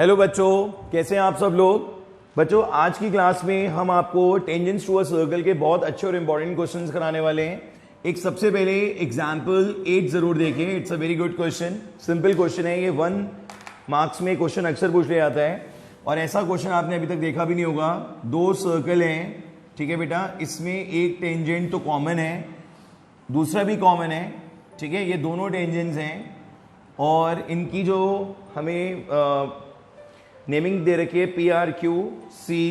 Hello बच्चों, कैसे हैं आप सब लोग। बच्चों आज की क्लास में हम आपको टेंजेंट्स टू अ सर्कल के बहुत अच्छे और इंपॉर्टेंट क्वेश्चंस कराने वाले हैं। एक सबसे पहले एग्जाम्पल 8 जरूर देखें। It's a very good question, simple question है ये। 1 मार्क्स में क्वेश्चन अक्सर पूछ लिया जाता है और ऐसा क्वेश्चन आपने अभी तक देखा भी नहीं होगा। 2 सर्कल हैं, ठीक है बेटा, इसमें एक टेंजेंट तो कॉमन है, दूसरा भी कॉमन है, ठीक है। ये दोनों टेंजेंट्स हैं और इनकी जो हमें नेमिंग दे रखी है P R Q C,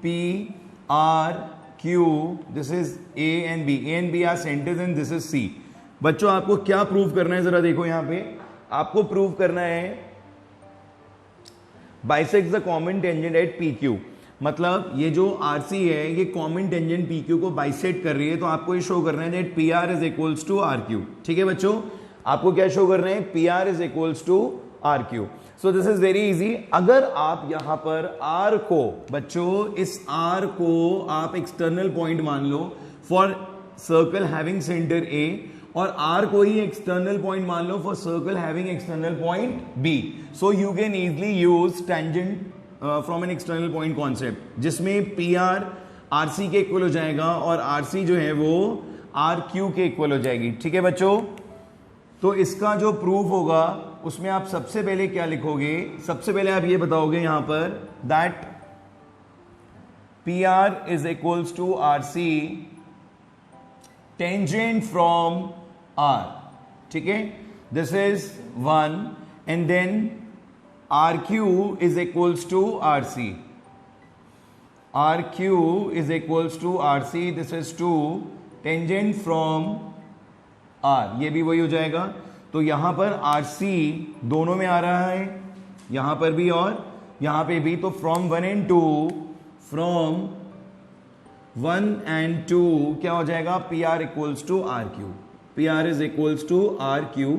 P R Q, this is A and B are centres and this is C. बच्चों आपको क्या प्रूव करना है, जरा देखो यहां पे। आपको प्रूव करना है bisects the common tangent at P Q. मतलब ये जो आर सी है ये कॉमन टेंजेंट पी क्यू को बाइसेक्ट कर रही है, तो आपको ये शो करना है that P R is equals to R Q. ठीक है बच्चों, आपको क्या शो करना है, P R is equals to R Q. So this is very easy. अगर आप यहां पर R को, बच्चों इस R को आप एक्सटर्नल पॉइंट मान लो for circle having centre A, और R को ही एक्सटर्नल पॉइंट मान लो for circle having external point B, so you can easily use tangent from an external point concept, जिसमें PR RC के इक्वल हो जाएगा और RC जो है वो RQ के इक्वल हो जाएगी। ठीक है बच्चों, तो इसका जो प्रूफ होगा उसमें आप सबसे पहले क्या लिखोगे, सबसे पहले आप ये बताओगे यहां पर that P R is equals to R C tangent from R. ठीक है, this is 1 and then R Q is equals to R C, R Q is equals to R C, this is 2 tangent from R, ये भी वही हो जाएगा। तो यहां पर आर सी दोनों में आ रहा है, यहां पर भी और यहां पे भी। तो फ्रॉम 1 and 2, फ्रॉम 1 and 2 क्या हो जाएगा, P R equals to R Q, P R is equals to R Q,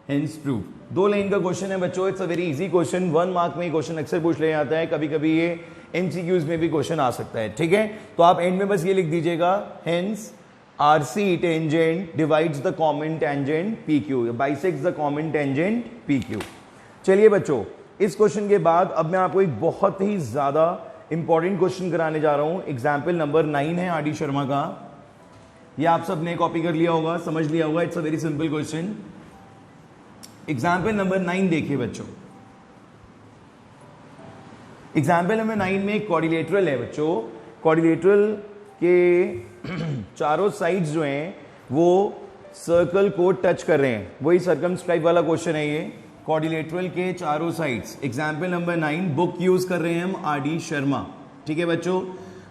hence proof. 2 line का क्वेश्चन है बच्चों, it's a very easy question. 1 mark में क्वेश्चन अक्सर पूछ लिया जाता है, कभी कभी ये एमसीक्यूज में भी क्वेश्चन आ सकता है। ठीक है, तो आप एंड में बस ये लिख दीजिएगा, hence RC tangent divides the common tangent PQ, bisects the common tangent PQ। चलिए बच्चों, इस क्वेश्चन के बाद अब मैं आपको एक बहुत ही ज्यादा इंपॉर्टेंट क्वेश्चन कराने जा रहा हूं। एग्जाम्पल नंबर 9 है आर डी शर्मा का, ये आप सब ने कॉपी कर लिया होगा, समझ लिया होगा। It's a very simple question. Example number 9 देखिए बच्चों। एग्जाम्पल नंबर 9 में एक क्वाड्रिलेटरल है बच्चों। क्वाड्रिलेटरल के चारों साइड्स जो हैं वो सर्कल को टच कर रहे हैं, वही सर्कमस्क्राइब वाला क्वेश्चन है ये। क्वाड्रिलेटरल के चारों sides, example number 9, book use कर रहे हैं हम आर डी शर्मा। ठीक है बच्चों,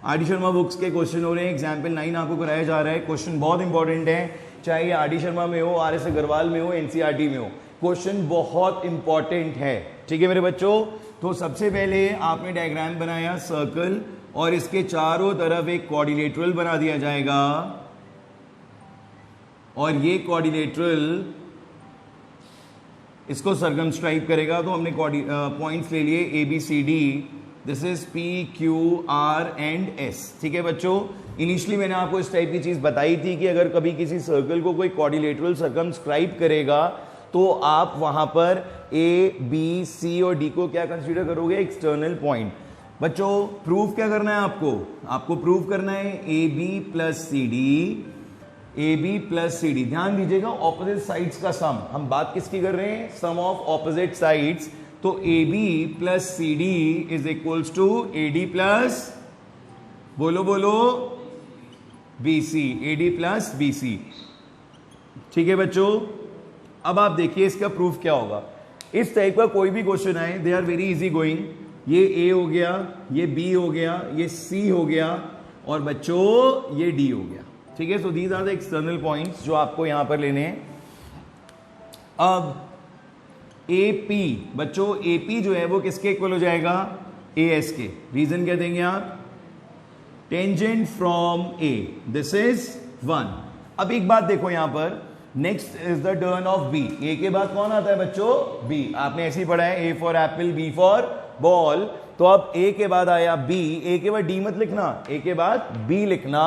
आर डी शर्मा बुक्स के क्वेश्चन हो रहे हैं। एग्जाम्पल 9 आपको कराया जा रहा है। क्वेश्चन बहुत इंपॉर्टेंट है, चाहे ये आर डी शर्मा में हो, RS अग्रवाल में हो, NCERT में हो, क्वेश्चन बहुत इंपॉर्टेंट है। ठीक है मेरे बच्चों, तो सबसे पहले आपने डायग्राम बनाया सर्कल और इसके चारों तरफ एक क्वाड्रिलेटरल बना दिया जाएगा, और ये क्वाड्रिलेटरल इसको सर्कमस्क्राइब करेगा। तो हमने पॉइंट्स ले लिए ABCD, this is PQR and S। ठीक है बच्चों, इनिशियली मैंने आपको इस टाइप की चीज बताई थी कि अगर कभी किसी सर्कल को कोई क्वाड्रिलेटरल सर्कमस्क्राइब करेगा तो आप वहां पर A, B, C और D को क्या कंसीडर करोगे, एक्सटर्नल पॉइंट। बच्चों प्रूफ क्या करना है आपको, आपको प्रूफ करना है AB plus CD, AB plus CD। ध्यान दीजिएगा, ऑपोजिट साइड्स का सम, हम बात किसकी कर रहे हैं, सम ऑफ ऑपोजिट साइड्स। तो AB plus CD is equals to AD plus, बोलो बोलो, BC, AD प्लस BC। ठीक है बच्चों, अब आप देखिए इसका प्रूफ क्या होगा। इस टाइप का कोई भी क्वेश्चन आए, they are very easy going. ये A हो गया, ये B हो गया, ये C हो गया, और बच्चों ये D हो गया। ठीक है, so these are the external points जो आपको यहां पर लेने हैं। अब AP, बच्चों AP जो है वो किसके इक्वल हो जाएगा, AS के। रीजन क्या देंगे आप, tangent from A, this is 1। अब एक बात देखो यहां पर, next is the turn off B। A के बाद कौन आता है बच्चों, B। आपने ऐसे ही पढ़ा है, A for Apple, B for ball. तो अब A के बाद आया B, A के बाद D मत लिखना, A के बाद B लिखना।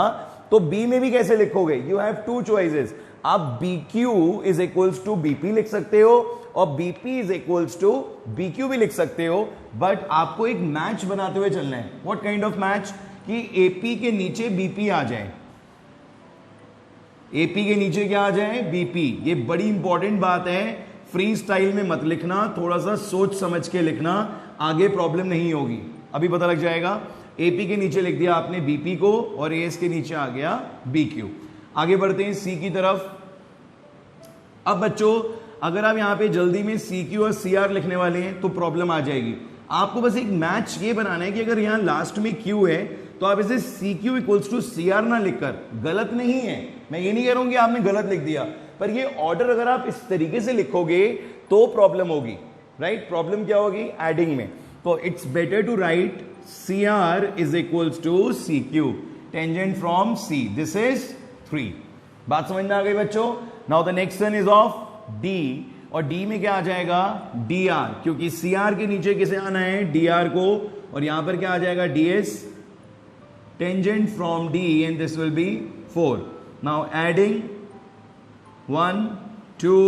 तो B में भी कैसे लिखोगे, यू हैव 2 चॉइसेस। आप BQ is equals to BP लिख सकते हो और BP is equals to BQ भी लिख सकते हो, बट आपको एक मैच बनाते हुए चलना है। What kind of match? कि एपी के नीचे बीपी आ जाए, एपी के नीचे क्या आ जाए? बीपी। ये बड़ी इंपॉर्टेंट बात है, फ्री स्टाइल में मत लिखना, थोड़ा सा सोच समझ के लिखना, आगे प्रॉब्लम नहीं होगी, अभी पता लग जाएगा। एपी के नीचे लिख दिया आपने बीपी को और एएस के नीचे आ गया बीक्यू। आगे बढ़ते हैं सी की तरफ। अब बच्चों अगर आप यहां पे जल्दी में सी क्यू और सी आर लिखने वाले हैं तो प्रॉब्लम आ जाएगी। आपको बस एक मैच ये बनाना है कि अगर यहां लास्ट में क्यू है तो आप इसे C Q equals to C R ना लिखकर, गलत नहीं है, मैं ये नहीं कह रहा हूं कि आपने गलत लिख दिया, पर ये ऑर्डर अगर आप इस तरीके से लिखोगे तो प्रॉब्लम होगी, राइट? प्रॉब्लम क्या होगी? एडिंग में। तो it's better to write C R is equals to C Q, tangent from C, this is 3। बात समझ में आ गई बच्चों? Now the next one is of D, और डी में क्या आ जाएगा? डी आर, क्योंकि सी आर के नीचे किसे आना है? डी आर को, और यहां पर क्या आ जाएगा? D S, tangent from D, and this will be 4। Now adding 1 2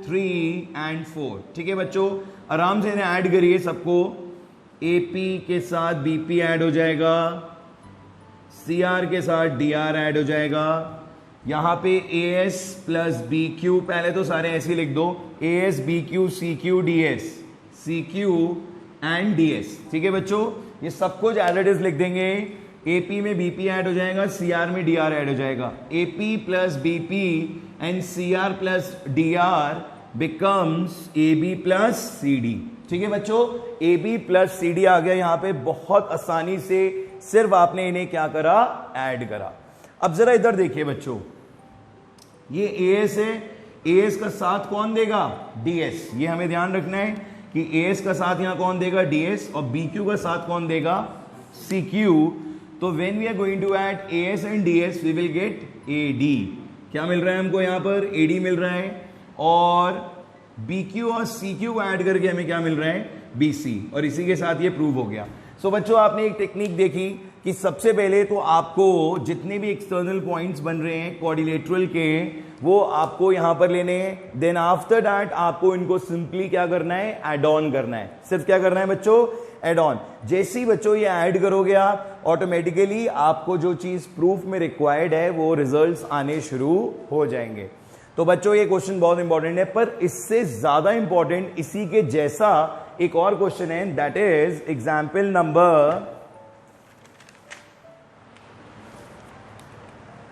3 and 4। ठीक है बच्चों, आराम से इन्हें ऐड करिए सबको। एपी के साथ बीपी ऐड हो जाएगा, सीआर के साथ डीआर ऐड हो जाएगा, यहां पे एएस प्लस बी क्यू, पहले तो सारे ऐसे लिख दो, AS B Q C Q D S, C Q and D S. ठीक है बच्चों, ये सब कुछ एज इट इज लिख देंगे। एपी में बीपी ऐड हो जाएगा, सीआर में डीआर ऐड हो जाएगा। AP plus BP and CR plus DR becomes AB plus CD. ठीक है बच्चों, एबी प्लस सीडी आ गया यहां पे बहुत आसानी से, सिर्फ आपने इन्हें क्या करा? ऐड करा। अब जरा इधर देखिए बच्चों, ये एएस है, एएस का साथ कौन देगा? डीएस। ये हमें ध्यान रखना है कि एएस का साथ यहां कौन देगा? डीएस, और बीक्यू का साथ कौन देगा? सीक्यू। तो when we are going to add AS and DS we will get AD. क्या मिल रहा है हमको यहां पर? एडी मिल रहा है, और बीक्यू और सीक्यू को ऐड करके हमें क्या मिल रहा है? बीसी, और इसी के साथ ये प्रूव हो गया। सो बच्चों आपने एक टेक्निक देखी कि सबसे पहले तो आपको जितने भी एक्सटर्नल पॉइंट्स बन रहे हैं क्वाड्रिलेटरल के, वो आपको यहां पर लेने हैं। देन आफ्टर दैट आपको इनको सिंपली क्या करना है? ऐड ऑन करना है। सिर्फ क्या करना है बच्चों? Add on. जैसे ही बच्चों ये ऐड करोगे आप, ऑटोमेटिकली आपको जो चीज प्रूफ में रिक्वायर्ड है वो रिजल्ट्स आने शुरू हो जाएंगे। तो बच्चों ये क्वेश्चन बहुत इंपॉर्टेंट है, पर इससे ज्यादा इंपॉर्टेंट इसी के जैसा एक और क्वेश्चन है, दैट इज एग्जाम्पल नंबर,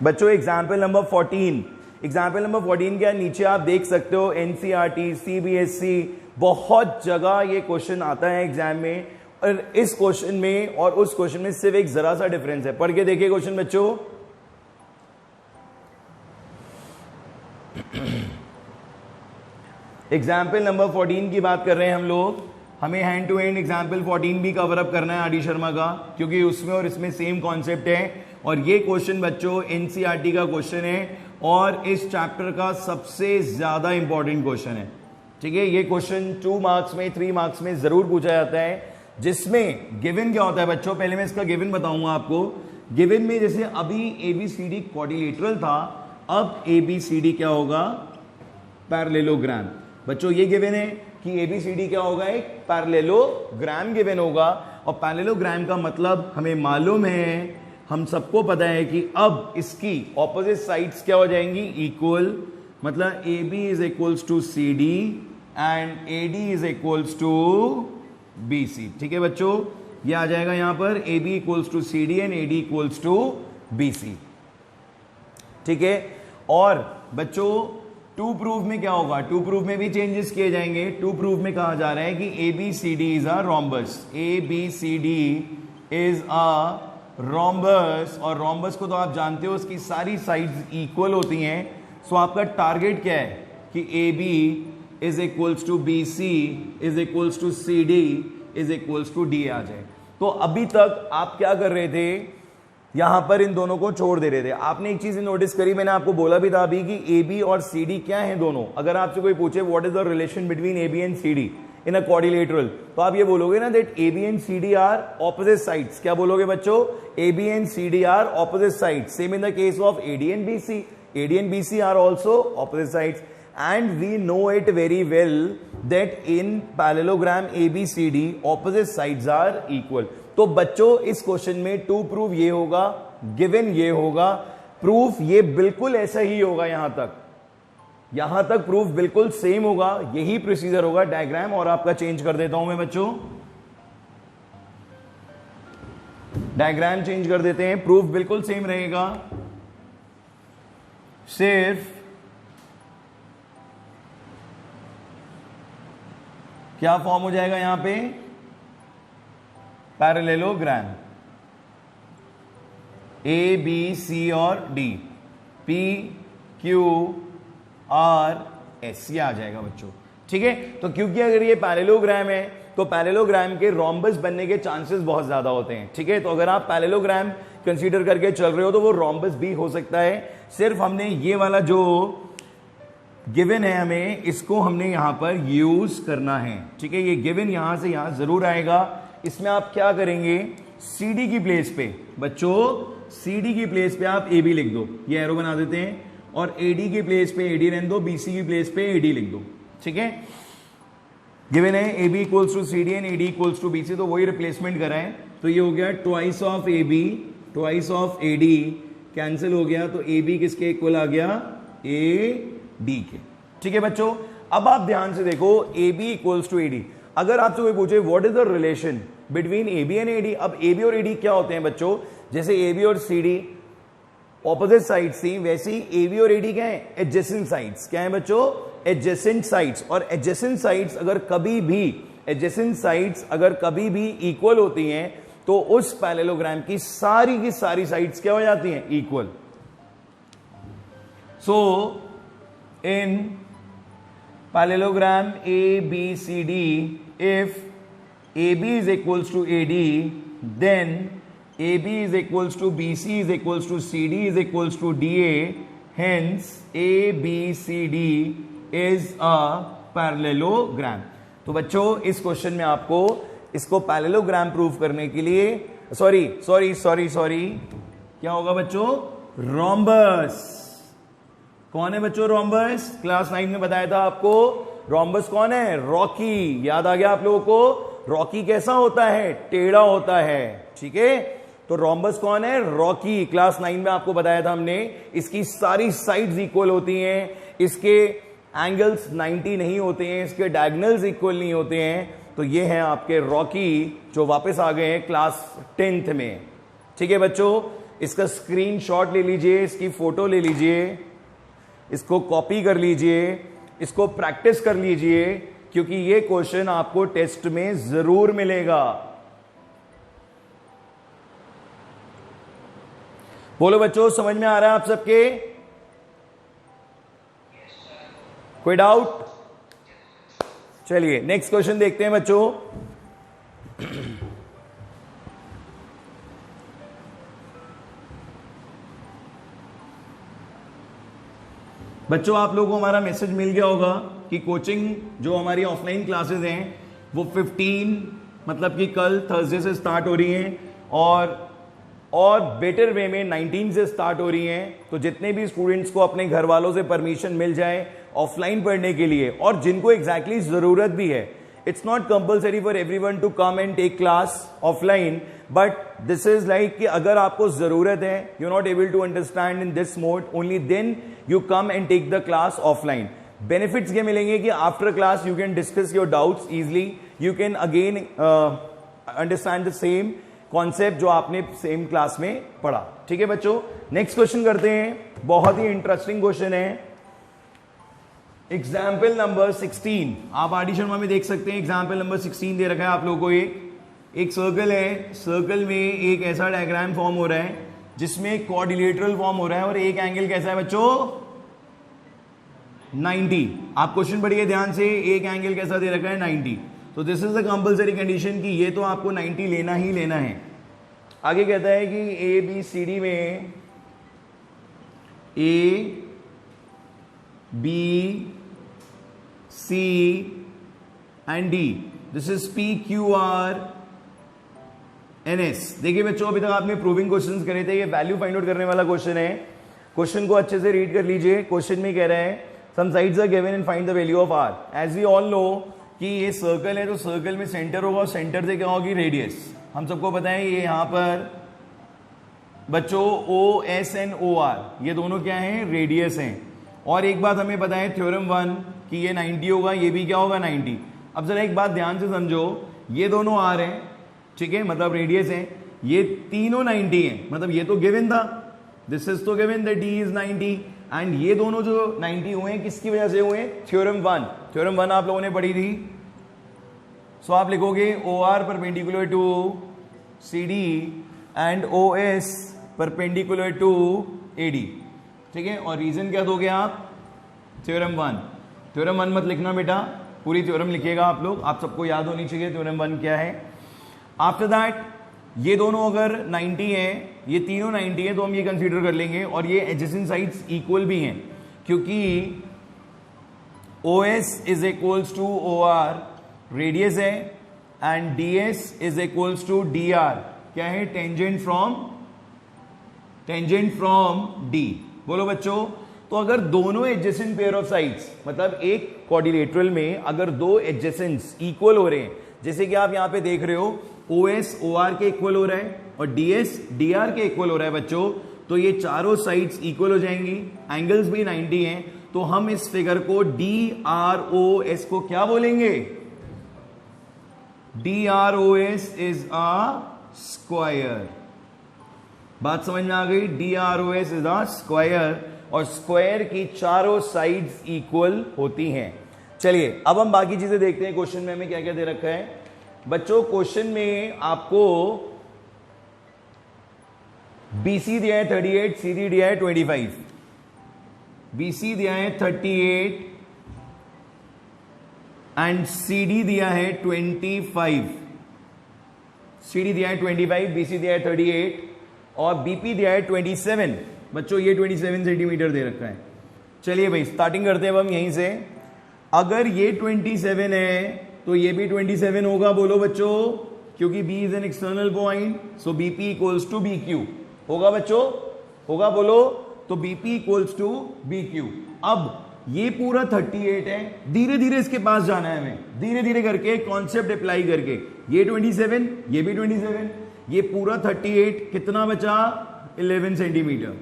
बच्चों एग्जाम्पल नंबर 14। एग्जाम्पल नंबर 14 के नीचे आप देख सकते हो एनसीईआरटी, सीबीएसई, बहुत जगह ये क्वेश्चन आता है एग्जाम में, और इस क्वेश्चन में और उस क्वेश्चन में सिर्फ एक जरा सा डिफरेंस है। पढ़ के देखिए क्वेश्चन बच्चों। एग्जाम्पल नंबर 14 की बात कर रहे हैं हम लोग। हमें हैंड टू हैंड एग्जाम्पल 14 भी कवर अप करना है आर.डी. शर्मा का, क्योंकि उसमें और इसमें सेम कॉन्सेप्ट है, और ये क्वेश्चन बच्चों एनसीईआरटी का क्वेश्चन है और इस चैप्टर का सबसे ज्यादा इंपॉर्टेंट क्वेश्चन है। ठीक है, ये क्वेश्चन 2 मार्क्स में 3 मार्क्स में जरूर पूछा जाता है, जिसमें गिवन क्या होता है बच्चों? पहले मैं इसका गिवन बताऊंगा आपको। गिवन में जैसे अभी एबीसीडी क्वाड्रिलेटरल था, अब एबीसीडी क्या होगा? पैरेललोग्राम। बच्चों ये गिवन है कि एबीसीडी क्या होगा? एक पैरेललोग्राम गिवन होगा, और पैरेललोग्राम का मतलब हमें मालूम है, हम सबको पता है कि अब इसकी ऑपोजिट साइड्स क्या हो जाएंगी? इक्वल। मतलब A B is equals to C D and A D is equals to B C. ठीक है बच्चों, ये आ जाएगा यहां पर A B equals to C D and A D equals to B C. ठीक है, और बच्चों टू प्रूफ में क्या होगा? टू प्रूफ में भी चेंजेस किए जाएंगे। टू प्रूफ में कहा जा रहा है कि A B C D is a rhombus, A B C D is a rhombus, और रोम्बस को तो आप जानते हो उसकी सारी साइड्स इक्वल होती हैं। सो आपका टारगेट क्या है? कि A B is equals to B C is equals to C D is equals to D आ जाए। तो अभी तक आप क्या कर रहे थे? यहां पर इन दोनों को छोड़ दे रहे थे। आपने एक चीज नोटिस करी, मैंने आपको बोला भी था अभी कि ए बी और सी डी क्या है दोनों। अगर आपसे कोई पूछे what is the relation between A B and C D in a quadrilateral, तो आप ये बोलोगे ना that A B and C D are opposite sides. क्या बोलोगे बच्चों? A B and C D are opposite sides. Same in the case of A D and B C, A D and B C are also opposite sides. and we know it very well that in parallelogram ABCD opposite sides are equal. तो बच्चों इस question में to prove ये होगा, given ये होगा, proof ये बिल्कुल ऐसा ही होगा, यहां तक प्रूफ बिल्कुल सेम होगा, यही प्रोसीजर होगा. डायग्राम और आपका चेंज कर देता हूं मैं बच्चों, डायग्राम चेंज कर देते हैं, प्रूफ बिल्कुल सेम रहेगा, सिर्फ क्या फॉर्म हो जाएगा यहां पे, पैरेललोग्राम ए बी सी और D, P Q R S, ये आ जाएगा बच्चों. ठीक है, तो क्योंकि अगर ये पैरेललोग्राम है तो पैरेललोग्राम के रोम्बस बनने के चांसेस बहुत ज्यादा होते हैं. ठीक है, तो अगर आप पैरेललोग्राम कंसीडर करके चल रहे हो तो वो रोम्बस भी हो सकता है. सिर्फ हमने ये वाला जो गिवन है हमें इसको हमने यहां पर यूज करना है. ठीक है, ये गिवन यहां से यहां जरूर आएगा. इसमें आप क्या करेंगे, CD की प्लेस पे बच्चों, CD की प्लेस पे आप AB लिख दो, ये एरो बना देते हैं, और AD की प्लेस पे AD रहने दो, BC की प्लेस पे AD लिख दो. ठीक है, गिवन है AB equals to CD and AD equals to BC, तो वही रिप्लेसमेंट कराएं. तो ये हो गया twice of AB twice of AD, cancel हो गया, तो AB किसके इक्वल आ गया, AD के. ठीक है बच्चों, अब आप ध्यान से देखो, AB इक्वल्स टू AD. अगर आपसे कोई पूछे what is the relation between AB and AD, अब AB और AD क्या होते हैं बच्चों, जैसे AB और CD ऑपोजिट साइड्स थी, वैसे ही AB और AD क्या है, एडजेसेंट साइड्स. क्या है बच्चों, एडजेसेंट साइड्स. और एडजेसेंट साइड्स अगर कभी भी, एडजेसेंट साइड्स अगर कभी भी इक्वल होती हैं तो उस पैरेललोग्राम की सारी साइड्स क्या हो जाती हैं, equal. So in parallelogram ABCD, if AB is equals to AD, then AB is equals to BC is equals to CD is equals to DA, hence ABCD is a parallelogram. तो बच्चों इस question में आपको इसको parallelogram prove करने के लिए sorry क्या होगा बच्चों, रोम्बस. कौन है बच्चों रोम्बस, क्लास 9 में बताया था आपको. रोम्बस कौन है, रॉकी. याद आ गया आप लोगों को, रॉकी कैसा होता है, टेढ़ा होता है. ठीक है, तो रोम्बस कौन है, रॉकी. क्लास 9 में आपको बताया था हमने, इसकी सारी साइड्स इक्वल होती हैं, इसके एंगल्स 90 नहीं होते हैं, इसके डायगोनल्स इक्वल नहीं होते हैं. तो ये है आपके रॉकी जो वापस आ गए हैं क्लास 10th में. ठीक है बच्चों, इसका स्क्रीनशॉट ले लीजिए, इसकी फोटो ले लीजिए, इसको कॉपी कर लीजिए, इसको प्रैक्टिस कर लीजिए, क्योंकि ये क्वेश्चन आपको टेस्ट में जरूर मिलेगा. बोलो बच्चों, समझ में आ रहा है आप सबके, कोई डाउट? चलिए नेक्स्ट क्वेश्चन देखते हैं बच्चों. बच्चों आप लोगों को हमारा मैसेज मिल गया होगा कि कोचिंग जो हमारी ऑफलाइन क्लासेस हैं वो 15 मतलब कि कल थर्सडे से स्टार्ट हो रही हैं, और बेटर वे में 19 से स्टार्ट हो रही हैं. तो जितने भी स्टूडेंट्स को अपने घर वालों से परमिशन मिल जाए ऑफलाइन पढ़ने के लिए, और जिनको एग्जैक्टली जरूरत भी है, it's not compulsory for everyone to come and take class offline, but this is like कि अगर आपको जरूरत है, you not able to understand in this mode, only then you come and take the class offline. Benefits ये मिलेंगे कि after class you can discuss your doubts easily, you can again understand the same concept जो आपने same class में पढ़ा. ठीक है बच्चों, नेक्स्ट क्वेश्चन करते हैं. बहुत ही इंटरेस्टिंग क्वेश्चन है. एग्जाम्पल नंबर 16 आप आर डी शर्मा में देख सकते हैं. एग्जाम्पल नंबर 16 दे रखा है आप लोगों को. एक सर्कल है, सर्कल में एक ऐसा डायग्राम फॉर्म हो रहा है जिसमें क्वाड्रिलेटरल फॉर्म हो रहा है, और एक एंगल कैसा है बच्चों, 90. आप क्वेश्चन पढ़िए ध्यान से, एक एंगल कैसा दे रखा है, 90. तो this is the compulsory condition कि ये तो आपको 90 लेना ही लेना है. आगे कहता है कि ABCD में ABC and D, this is PQRNS. देखिए बच्चों, अभी तक आपने प्रूविंग क्वेश्चंस करे थे, ये वैल्यू फाइंड आउट करने वाला क्वेश्चन है. क्वेश्चन को अच्छे से रीड कर लीजिए. क्वेश्चन में कह रहा है some sides are given and find the value of R. As we all know कि ये सर्कल है तो सर्कल में सेंटर होगा और सेंटर से क्या होगी रेडियस। हम सबको पता है ये यहां पर बच्चों O S and O R ये दोनों क्या हैं रेडियस हैं। और एक बात हमें पता है थ्योरम 1 कि ये 90 होगा, ये भी क्या होगा 90। अब जरा एक बात ध्यान से समझो, ये दोनों आर हैं, ठीक है, मतलब रेडियस है, ये तीनों 90 हैं, मतलब ये तो गिवन था, दिस इज तो given that D is 90 and ये दोनों जो 90 हुए हैं किसकी वजह से हुए? थ्योरम 1। थ्योरम 1 आप लोगों ने पढ़ी थी। सो आप लिखोगे O R perpendicular to C D and O S perpendicular to A D, ठीक है। और रीजन क्या दोगे आप? थ्योरम 1। थ्योरम 1 मत लिखना बेटा, पूरी थ्योरम लिखिएगा आप लोग, आप सबको याद होनी चाहिए थ्योरम 1 क्या है। आफ्टर दैट ये दोनों अगर 90 हैं, ये तीनों 90 हैं, तो हम ये कंसीडर कर लेंगे और ये एडजेसेंट साइड्स इक्वल भी हैं क्योंकि OS is equals to OR radius है and DS is equals to DR क्या है? Tangent from D। बोलो बच्चों, तो अगर दोनों एडजेसेंट पेयर ऑफ साइड्स, मतलब एक क्वाड्रिलेटरल में अगर दो एडजेसेंट्स इक्वल हो रहे हैं, जैसे कि आप यहां पे देख रहे हो OS OR के इक्वल हो रहा है और DS DR के इक्वल हो रहा है बच्चों, तो ये चारों साइड्स इक्वल हो जाएंगी, एंगल्स भी 90 हैं, तो हम इस फिगर को DROS को क्या बोलेंगे? DROS is a square. बात समझ में आ गई? DROS इज अ स्क्वायर और स्क्वायर की चारों साइड्स इक्वल होती हैं। चलिए अब हम बाकी चीजें देखते हैं। क्वेश्चन में हमें क्या क्या दे रखा है बच्चों? क्वेश्चन में आपको BC दिया है 38, CD दिया है 25। BC दिया है 38 एंड CD दिया है 25। CD दिया है 25, BC दिया है 38 और BP दिया है 27। बच्चों ये 27 सेंटीमीटर दे रखा है। चलिए भाई स्टार्टिंग करते हैं अब हम यहीं से। अगर ये 27 है तो ये भी 27 होगा, बोलो बच्चों, क्योंकि B is an external point, so BP equals to BQ होगा बच्चों, होगा बोलो, तो BP इक्वल्स टू BQ। अब ये पूरा 38 है, धीरे धीरे इसके पास जाना है हमें, धीरे धीरे करके कॉन्सेप्ट अप्लाई करके। ये 27, ये भी 27, ये पूरा 38 कितना बचा? 11 सेंटीमीटर।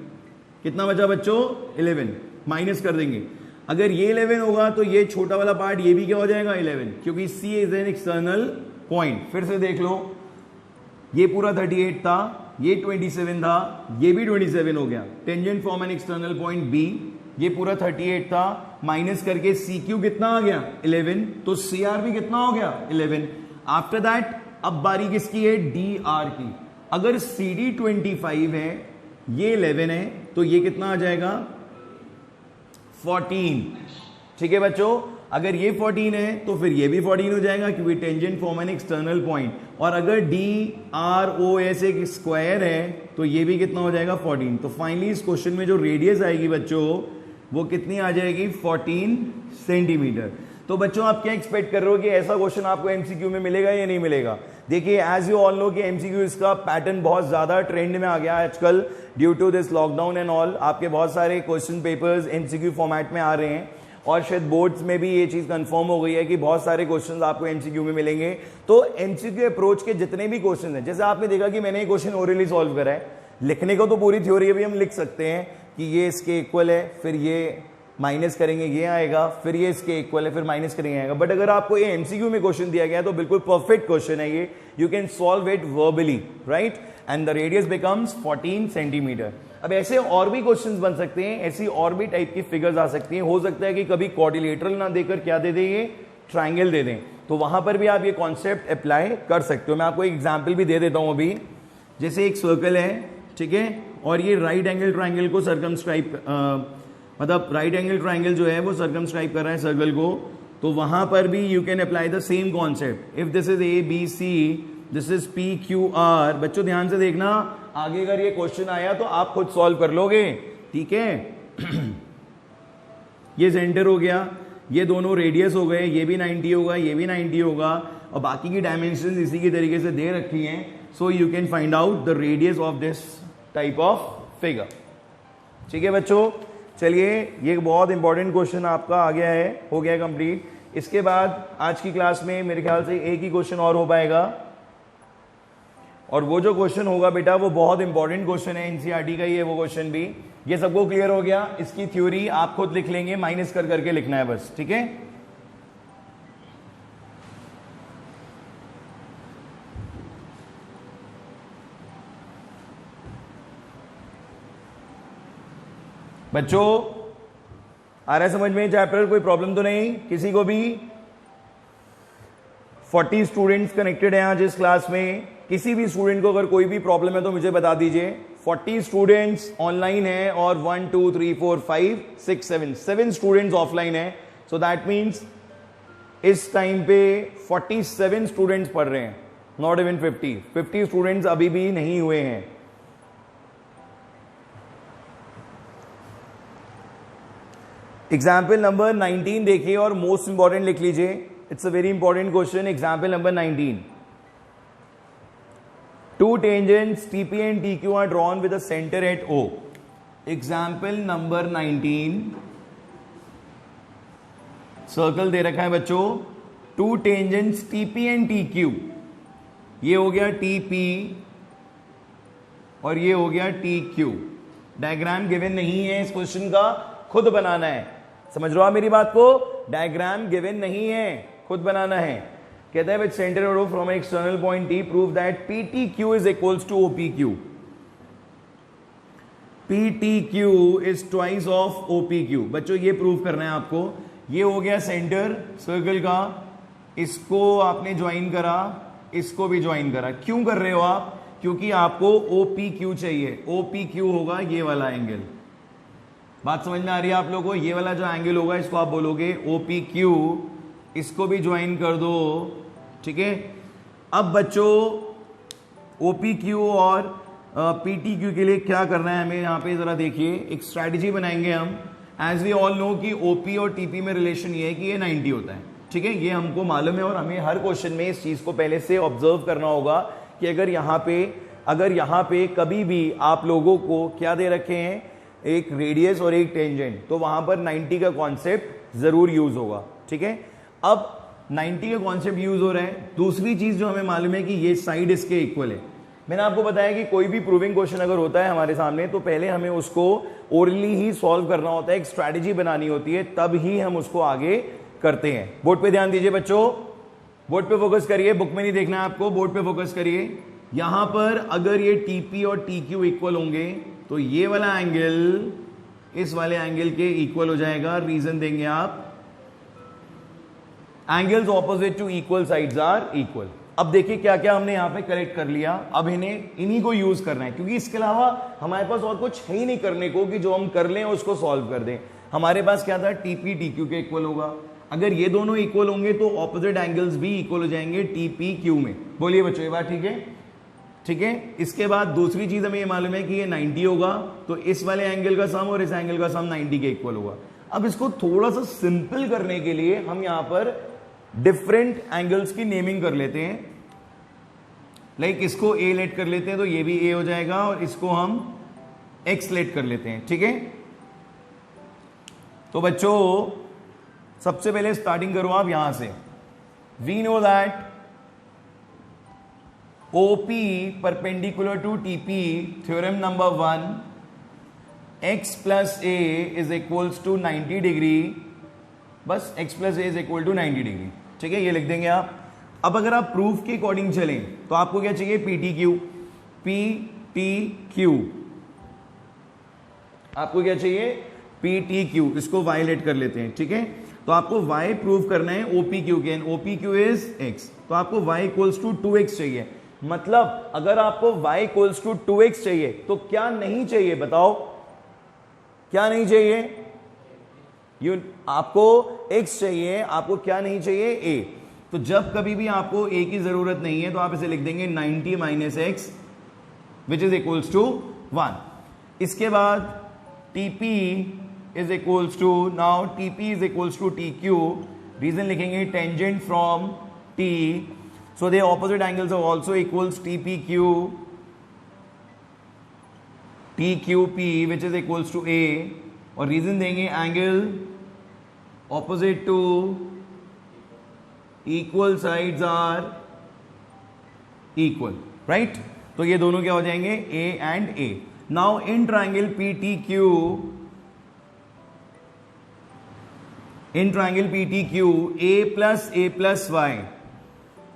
कितना बचा बच्चों? 11। माइनस कर देंगे, अगर ये 11 होगा तो ये छोटा वाला पार्ट ये भी क्या हो जाएगा? 11, क्योंकि C is an external point. फिर से देख लो, ये पूरा 38 था, ये 27 था, ये भी 27 हो गया। Tangent from an external point B, ये पूरा 38 था, माइनस करके CQ कितना आ गया? 11, तो CR भी कितना हो गया? 11। आफ्टर दैट अब बारी किसकी है? DR की। अगर CD 25 है, ये 11 है, तो ये कितना आ जाएगा? 14। ठीक है बच्चों, अगर ये 14 है तो फिर ये भी 14 हो जाएगा क्योंकि tangent from an external point. और अगर DROS एक स्क्वायर है तो ये भी कितना हो जाएगा? 14। तो फाइनली इस क्वेश्चन में जो रेडियस आएगी बच्चों वो कितनी आ जाएगी? 14 सेंटीमीटर। तो बच्चों आप क्या एक्सपेक्ट कर रहे हो कि ऐसा क्वेश्चन आपको एमसीक्यू में मिलेगा या नहीं मिलेगा? देखिए एज यू ऑल नो कि एमसीक्यू इसका पैटर्न बहुत ज्यादा ट्रेंड में आ गया है आजकल due to this lockdown and all. आपके बहुत सारे क्वेश्चन पेपर्स एमसीक्यू फॉर्मेट में आ रहे हैं और शायद बोर्ड्स में भी ये चीज कंफर्म हो गई है कि बहुत सारे क्वेश्चंस आपको एमसीक्यू में मिलेंगे। तो एमसीक्यू अप्रोच के जितने भी क्वेश्चन हैं, जैसे आपने देखा कि मैंने ये क्वेश्चन ओरली सॉल्व करा है, लिखने को तो पूरी थ्योरी भी हम लिख सकते हैं कि ये इसके इक्वल है, फिर ये माइनस करेंगे ये आएगा, फिर ये इसके इक्वल है, फिर माइनस करेंगे आएगा। बट अगर आपको ये एमसीक्यू में क्वेश्चन दिया गया है तो बिल्कुल परफेक्ट क्वेश्चन है ये, you can solve it verbally, right, and the radius becomes 14 centimetre. अब ऐसे और भी क्वेश्चंस बन सकते हैं, ऐसी और भी टाइप की फिगर्स आ सकती हैं। हो सकता है कि कभी क्वाड्रिलेटरल ना देकर क्या दे दें, ये ट्राइंगल दे दें, तो वहां पर भी आप ये कॉन्सेप्ट अप्लाई कर सकते हो। मैं आपको एक एग्जाम्पल भी दे देता हूं अभी। जैसे एक सर्कल है, ठीक है, और ये राइट एंगल ट्राइंगल को सर्कमस्क्राइब मतलब राइट एंगल ट्राइंगल जो है वो सर्कमस्क्राइब कर रहा है सर्कल को, तो वहां पर भी you can apply the same concept. If this is ABC, this is PQR। बच्चों ध्यान से देखना, आगे अगर ये क्वेश्चन आया तो आप खुद सॉल्व कर लोगे, ठीक है। ये सेंटर हो गया, ये दोनों रेडियस हो गए, ये भी 90 होगा, ये भी 90 होगा, और बाकी की डायमेंशन इसी की तरीके से दे रखी हैं। सो you can find out the radius of this type of figure. ठीक है बच्चों, चलिए ये बहुत इंपॉर्टेंट क्वेश्चन आपका आ गया है, हो गया कंप्लीट। इसके बाद आज की क्लास में मेरे ख्याल से एक ही क्वेश्चन और हो पाएगा, और वो जो क्वेश्चन होगा बेटा वो बहुत इंपॉर्टेंट क्वेश्चन है, एनसीईआरटी का ही है वो क्वेश्चन भी। ये सबको क्लियर हो गया? इसकी थ्योरी आप खुद लिख लेंगे, माइनस कर करके लिखना है बस, ठीक है। बच्चों आ रहा है समझ में चैप्टर? कोई प्रॉब्लम तो नहीं किसी को भी? 40 स्टूडेंट्स कनेक्टेड हैं आज इस क्लास में। किसी भी स्टूडेंट को अगर कोई भी प्रॉब्लम है तो मुझे बता दीजिए। 40 स्टूडेंट्स ऑनलाइन है और 1 2 3 4 5 6 7 स्टूडेंट्स ऑफलाइन है। सो दैट मीन्स इस टाइम पे 47 स्टूडेंट्स पढ़ रहे हैं, नॉट इवन 50 स्टूडेंट्स अभी भी नहीं हुए हैं। एग्जाम्पल नंबर 19 देखिए और मोस्ट इंपॉर्टेंट लिख लीजिए, it's a very important question. Example number 19, two tangents TP and TQ are drawn with a center at O. Example number 19, circle दे रखा है बच्चों, two tangents TP and TQ, ये हो गया TP और ये हो गया TQ। डायग्राम गिवन नहीं है इस क्वेश्चन का, खुद बनाना है। समझ रहे हो आप मेरी बात को? डायग्राम गिवन नहीं है, खुद बनाना है। कहता है विद सेंटर और from external point T prove that PTQ is equals to OPQ। PTQ is twice of OPQ। बच्चों ये प्रूव करना है आपको। ये हो गया सेंटर सर्कल का, इसको आपने ज्वाइन करा, इसको भी ज्वाइन करा। क्यों कर रहे हो आप? क्योंकि आपको OPQ चाहिए। OPQ होगा ये वाला एंगल। बात समझ में आ रही है आप लोगों को? ये वाला जो एंगल होगा इसको आप बोलोगे OPQ, इसको भी ज्वाइन कर दो, ठीक है। अब बच्चों OPQ और PTQ के लिए क्या करना है हमें, यहां पे जरा देखिए, एक स्ट्रैटेजी बनाएंगे हम। एज वी ऑल नो कि OP और TP में रिलेशन ये है कि ये 90 होता है, ठीक है। ये हमको मालूम है और हमें हर क्वेश्चन में इस चीज को पहले से ऑब्जर्व करना होगा कि अगर यहाँ पे कभी भी आप लोगों को क्या दे रखे हैं, एक रेडियस और एक टेंजेंट, तो वहां पर 90 का कॉन्सेप्ट जरूर यूज होगा, ठीक है। अब 90 का कॉन्सेप्ट यूज हो रहा है। दूसरी चीज जो हमें मालूम है कि ये साइड इसके इक्वल है। मैंने आपको बताया कि कोई भी प्रूविंग क्वेश्चन अगर होता है हमारे सामने तो पहले हमें उसको ओरली ही सॉल्व करना होता है, एक स्ट्रैटेजी बनानी होती है, तब ही हम उसको आगे करते हैं। बोर्ड पे ध्यान दीजिए बच्चों, बोर्ड पे फोकस करिए, बुक में नहीं देखना है आपको, बोर्ड पे फोकस करिए। यहां पर अगर ये TP और TQ इक्वल होंगे तो ये वाला एंगल इस वाले एंगल के इक्वल हो जाएगा। रीजन देंगे आप, angles opposite to equal sides are equal. अब देखिए क्या क्या हमने यहां पे करेक्ट कर लिया। अब इन्हीं को यूज करना है, क्योंकि इसके अलावा हमारे पास और कुछ है ही नहीं करने को कि जो हम कर लें उसको सॉल्व कर दें। हमारे पास क्या था, TP TQ के इक्वल होगा। अगर ये दोनों इक्वल होंगे तो ऑपोजिट एंगल्स भी इक्वल हो जाएंगे TP Q में। बोलिए बच्चों ये बात ठीक है? ठीक है। इसके बाद दूसरी चीज हमें ये मालूम है कि ये 90 होगा, तो इस वाले एंगल का सम और इस एंगल का सम 90 के इक्वल होगा। अब इसको थोड़ा सा सिंपल करने के लिए हम यहां पर डिफरेंट एंगल्स की नेमिंग कर लेते हैं। लाइक इसको A लेट कर लेते हैं तो ये भी A हो जाएगा, और इसको हम X लेट कर लेते हैं, ठीक है। तो बच्चों सबसे पहले स्टार्टिंग करो आप यहां से। We know that OP perpendicular to TP, theorem number 1, x plus a is equals to 90 degree. बस x plus a is equal to 90 degree, ठीक है, ये लिख देंगे आप। अब अगर आप प्रूफ के अकॉर्डिंग चलें तो आपको क्या चाहिए, PTQ। आपको क्या चाहिए, PTQ। इसको y लेट कर लेते हैं, ठीक है। तो आपको y प्रूव करना है OPQ के, OPQ इज x, तो आपको y इक्वल्स टू 2x चाहिए। मतलब अगर आपको y इक्वल्स टू 2x चाहिए तो क्या नहीं चाहिए बताओ, क्या नहीं चाहिए? आपको x चाहिए, आपको क्या नहीं चाहिए, a। तो जब कभी भी आपको a की जरूरत नहीं है तो आप इसे लिख देंगे 90 minus X which is equals to 1। इसके बाद TP is equals to, now TP is equals to TQ। Reason लिखेंगे tangent from T, so the opposite angles are also equals TPQ, TQP which is equals to A, और reason देंगे angle opposite to equal sides are equal, right. तो ये दोनों क्या हो जाएंगे, A and A. Now in triangle PTQ, in triangle PTQ a plus y,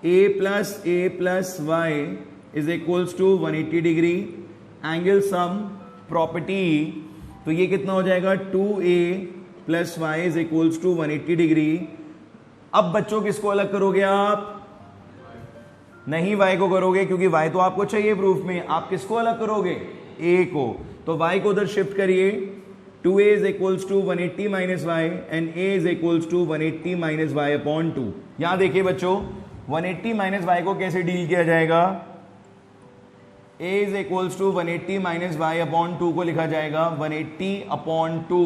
a plus y is equals to 180 degree, angle sum property, तो ये कितना हो जाएगा 2a plus y is equals to 180 degree. अब बच्चों किसको अलग करोगे आप, नहीं y को करोगे, क्योंकि y तो आपको चाहिए प्रूफ में, आप किसको अलग करोगे, a को। तो y को उधर शिफ्ट करिए, 2a is equals to 180 minus y and a is equals to 180 minus y upon 2। यहां देखिए बच्चों 180 minus y को कैसे डील किया जाएगा, a is equals to 180 minus y upon 2 को लिखा जाएगा 180 upon 2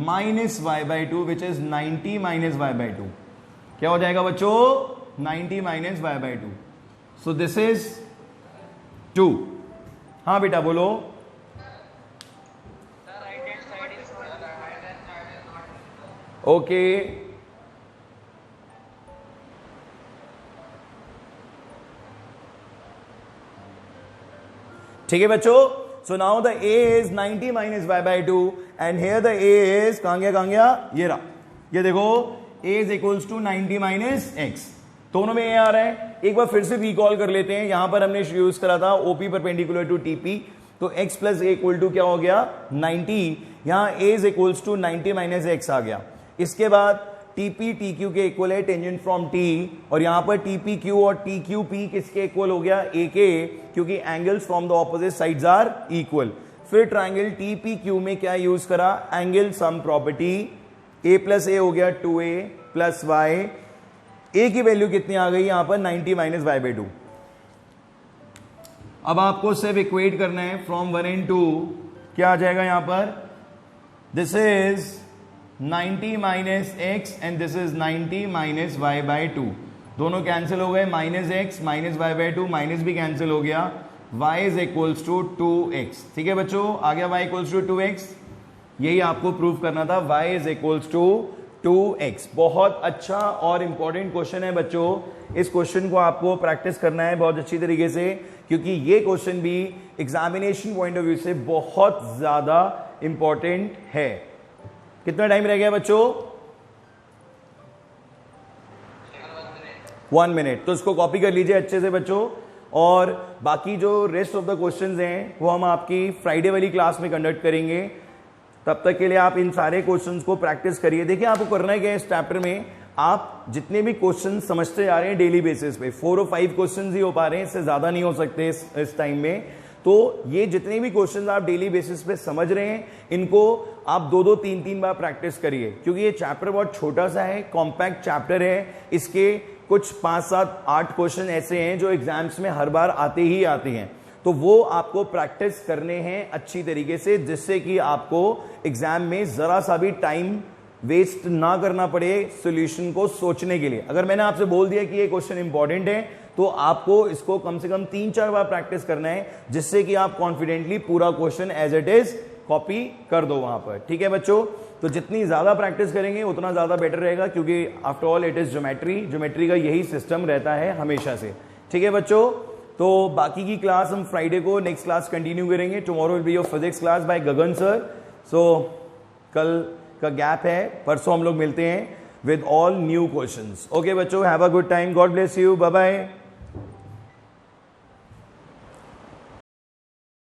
minus y by 2 which is 90 minus y by 2। क्या हो जाएगा बच्चों, 90 minus y by 2। So this is 2। हाँ बेटा बोलो। ओके ठीक है बच्चों। So now the a is 90 minus y by 2 and here the a is कहां गया, ये रहा, ये देखो a is equals to 90 minus x, दोनों में a आ रहा है। एक बार फिर से रिकॉल कर लेते हैं, यहां पर हमने यूज करा था OP परपेंडिकुलर टू TP, तो x plus a equal to क्या हो गया 90, यहां a is equals to 90 minus x आ गया। इसके बाद TP TQ के इक्वल है टेंजेंट फ्रॉम T, और यहां पर TPQ और TQP किसके इक्वल हो गया, A के, क्योंकि angles from the opposite sides are equal. फिर ट्राइंगल TPQ में क्या यूज करा, angle sum property, a plus a हो गया 2a प्लस y, a की वैल्यू कितनी आ गई यहां पर 90 माइनस y बाई 2। अब आपको सिर्फ इक्वेट करना है फ्रॉम 1 and 2, क्या आ जाएगा यहां पर, this is 90 minus x and this is 90 minus y by 2, दोनों कैंसिल हो गए, minus x minus y by 2, minus भी कैंसिल हो गया, y is equals to 2x। ठीक है बच्चों, आ गया y इक्वल्स टू 2x, यही आपको प्रूव करना था, y is equals to 2x। बहुत अच्छा और इंपॉर्टेंट क्वेश्चन है बच्चों, इस क्वेश्चन को आपको प्रैक्टिस करना है बहुत अच्छी तरीके से, क्योंकि ये क्वेश्चन भी एग्जामिनेशन पॉइंट ऑफ व्यू से बहुत ज्यादा इंपॉर्टेंट है। कितना टाइम रह गया बच्चों, 1 मिनट, तो इसको कॉपी कर लीजिए अच्छे से बच्चों, और बाकी जो रेस्ट ऑफ द क्वेश्चंस हैं वो हम आपकी फ्राइडे वाली क्लास में कंडक्ट करेंगे। तब तक के लिए आप इन सारे क्वेश्चंस को प्रैक्टिस करिए। देखिए आपको करना है क्या, इस चैप्टर में आप जितने भी क्वेश्चन समझते जा रहे हैं डेली बेसिस पे, 4 और 5 क्वेश्चन ही हो पा रहे हैं, इससे ज्यादा नहीं हो सकते इस टाइम में। तो ये जितने भी क्वेश्चन आप डेली बेसिस पे समझ रहे हैं, इनको आप 2-2, 3-3 बार प्रैक्टिस करिए, क्योंकि ये चैप्टर बहुत छोटा सा है, कॉम्पैक्ट चैप्टर है। इसके कुछ 5, 7, 8 क्वेश्चन ऐसे हैं जो एग्जाम्स में हर बार आते ही आते हैं, तो वो आपको प्रैक्टिस करने हैं अच्छी तरीके से, जिससे कि आपको एग्जाम में जरा सा भी टाइम वेस्ट ना करना पड़े सॉल्यूशन को सोचने के लिए। अगर मैंने आपसे बोल दिया कि ये क्वेश्चन इंपॉर्टेंट है, तो आपको इसको कम से कम 3-4 बार प्रैक्टिस करना है, जिससे कि आप कॉन्फिडेंटली पूरा question as it is copy कर दो वहां पर। ठीक है बच्चों, तो जितनी ज्यादा प्रैक्टिस करेंगे उतना ज्यादा बेटर रहेगा, क्योंकि after all it is geometry का यही सिस्टम रहता है हमेशा से। ठीक है बच्चों, तो बाकी की क्लास हम फ्राइडे को नेक्स्ट क्लास कंटिन्यू करेंगे। Tomorrow will be your physics class by Gagan sir. So कल का गैप है, परसों हम लोग मिलते हैं with all new questions. Okay बच्चों, have a good time, God bless you, bye bye.